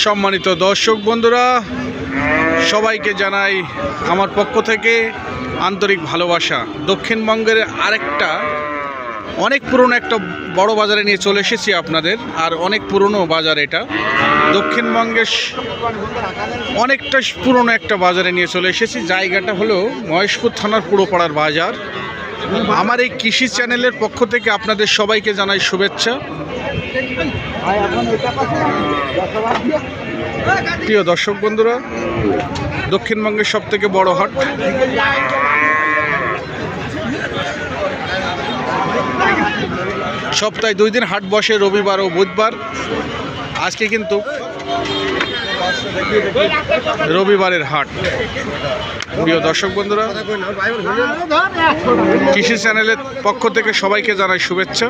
সম্মানিত দর্শক বন্ধুরা, সবাইকে জানাই আমার পক্ষ থেকে আন্তরিক ভালোবাসা। দক্ষিণবঙ্গের আরেকটা অনেক পুরনো একটা বড় বাজারে নিয়ে চলে এসেছি আপনাদের। আর অনেক পুরনো বাজার এটা, দক্ষিণবঙ্গের অনেকটা পুরনো একটা বাজারে নিয়ে চলে এসেছি। জায়গাটা হলো মহেশপুর থানার পুরোপাড়ার বাজার। আমার এই কৃষি চ্যানেলের পক্ষ থেকে আপনাদের সবাইকে জানাই শুভেচ্ছা। প্রিয় দর্শক বন্ধুরা, দক্ষিণবঙ্গের সবথেকে বড় হাট, সপ্তাহে 2 দিন হাট বসে, রবিবার ও বুধবার। আজকে কিন্তু রবিবারের হাট। প্রিয় দর্শক বন্ধুরা, কৃষি চ্যানেলের পক্ষ থেকে সবাইকে জানাই শুভেচ্ছা।